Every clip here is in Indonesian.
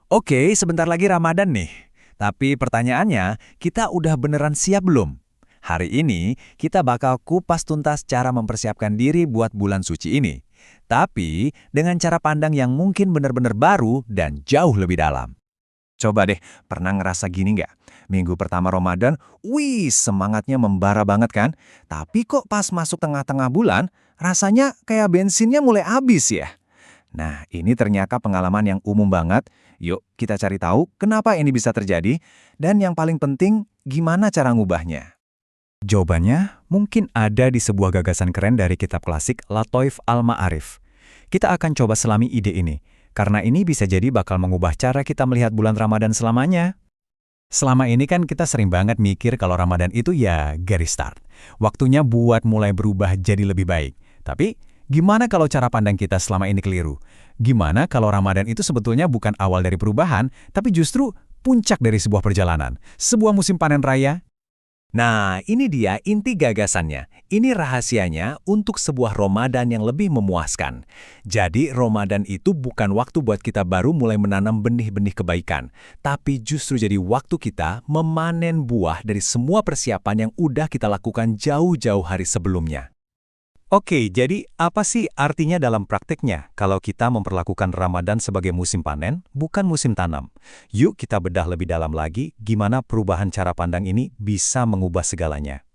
Oke, sebentar lagi Ramadan nih. Tapi pertanyaannya, kita udah beneran siap belum? Hari ini, kita bakal kupas tuntas cara mempersiapkan diri buat bulan suci ini. Tapi, dengan cara pandang yang mungkin benar-benar baru dan jauh lebih dalam. Coba deh, pernah ngerasa gini nggak? Minggu pertama Ramadan, wih semangatnya membara banget kan? Tapi kok pas masuk tengah-tengah bulan, rasanya kayak bensinnya mulai habis ya? Nah, ini ternyata pengalaman yang umum banget. Yuk, kita cari tahu kenapa ini bisa terjadi, dan yang paling penting, gimana cara ngubahnya. Jawabannya mungkin ada di sebuah gagasan keren dari kitab klasik Latoif Al-Ma'arif. Kita akan coba selami ide ini, karena ini bisa jadi bakal mengubah cara kita melihat bulan Ramadan selamanya. Selama ini kan kita sering banget mikir kalau Ramadan itu ya garis start. Waktunya buat mulai berubah jadi lebih baik. Tapi, gimana kalau cara pandang kita selama ini keliru? Gimana kalau Ramadan itu sebetulnya bukan awal dari perubahan, tapi justru puncak dari sebuah perjalanan, sebuah musim panen raya? Nah, ini dia inti gagasannya. Ini rahasianya untuk sebuah Ramadan yang lebih memuaskan. Jadi, Ramadan itu bukan waktu buat kita baru mulai menanam benih-benih kebaikan, tapi justru jadi waktu kita memanen buah dari semua persiapan yang udah kita lakukan jauh-jauh hari sebelumnya. Oke, jadi apa sih artinya dalam praktiknya kalau kita memperlakukan Ramadan sebagai musim panen, bukan musim tanam? Yuk kita bedah lebih dalam lagi gimana perubahan cara pandang ini bisa mengubah segalanya.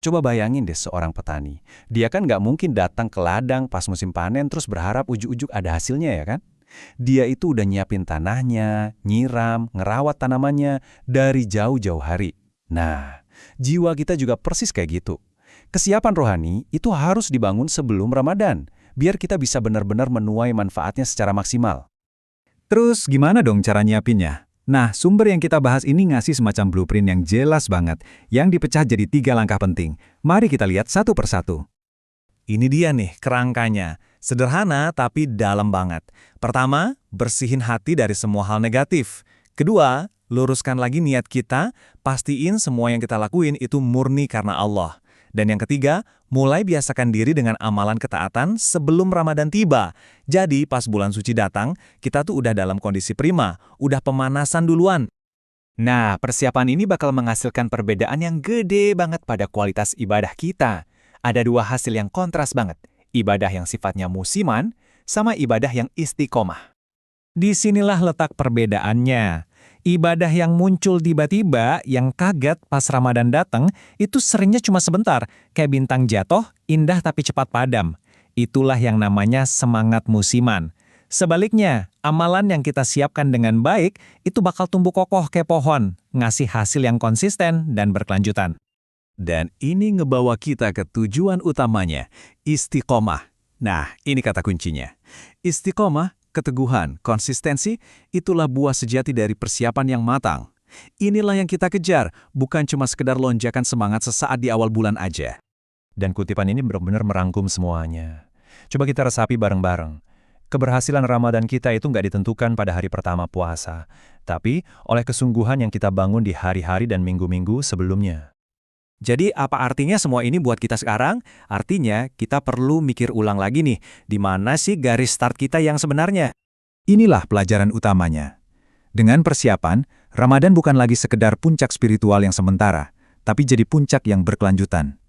Coba bayangin deh seorang petani. Dia kan nggak mungkin datang ke ladang pas musim panen terus berharap ujuk-ujuk ada hasilnya ya kan? Dia itu udah nyiapin tanahnya, nyiram, ngerawat tanamannya dari jauh-jauh hari. Nah, jiwa kita juga persis kayak gitu. Kesiapan rohani itu harus dibangun sebelum Ramadan, biar kita bisa benar-benar menuai manfaatnya secara maksimal. Terus gimana dong cara nyiapinnya? Nah, sumber yang kita bahas ini ngasih semacam blueprint yang jelas banget, yang dipecah jadi 3 langkah penting. Mari kita lihat satu persatu. Ini dia nih kerangkanya. Sederhana tapi dalam banget. Pertama, bersihin hati dari semua hal negatif. Kedua, luruskan lagi niat kita, pastiin semua yang kita lakuin itu murni karena Allah. Dan yang ketiga, mulai biasakan diri dengan amalan ketaatan sebelum Ramadan tiba. Jadi pas bulan suci datang, kita tuh udah dalam kondisi prima, udah pemanasan duluan. Nah, persiapan ini bakal menghasilkan perbedaan yang gede banget pada kualitas ibadah kita. Ada 2 hasil yang kontras banget, ibadah yang sifatnya musiman, sama ibadah yang istiqomah. Disinilah letak perbedaannya. Ibadah yang muncul tiba-tiba, yang kaget pas Ramadan datang, itu seringnya cuma sebentar, kayak bintang jatuh, indah tapi cepat padam. Itulah yang namanya semangat musiman. Sebaliknya, amalan yang kita siapkan dengan baik, itu bakal tumbuh kokoh kayak pohon, ngasih hasil yang konsisten dan berkelanjutan. Dan ini ngebawa kita ke tujuan utamanya, istiqomah. Nah, ini kata kuncinya. Istiqomah, keteguhan, konsistensi, itulah buah sejati dari persiapan yang matang. Inilah yang kita kejar, bukan cuma sekedar lonjakan semangat sesaat di awal bulan aja. Dan kutipan ini benar-benar merangkum semuanya. Coba kita resapi bareng-bareng. Keberhasilan Ramadan kita itu nggak ditentukan pada hari pertama puasa, tapi oleh kesungguhan yang kita bangun di hari-hari dan minggu-minggu sebelumnya. Jadi apa artinya semua ini buat kita sekarang? Artinya kita perlu mikir ulang lagi nih, di mana sih garis start kita yang sebenarnya? Inilah pelajaran utamanya. Dengan persiapan, Ramadan bukan lagi sekedar puncak spiritual yang sementara, tapi jadi puncak yang berkelanjutan.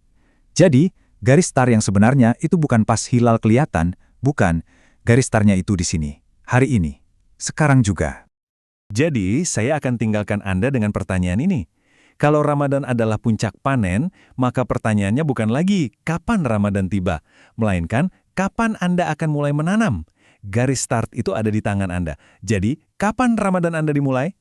Jadi, garis start yang sebenarnya itu bukan pas hilal kelihatan, bukan. Garis startnya itu di sini, hari ini, sekarang juga. Jadi, saya akan tinggalkan Anda dengan pertanyaan ini. Kalau Ramadan adalah puncak panen, maka pertanyaannya bukan lagi kapan Ramadan tiba, melainkan kapan Anda akan mulai menanam. Garis start itu ada di tangan Anda. Jadi, kapan Ramadan Anda dimulai?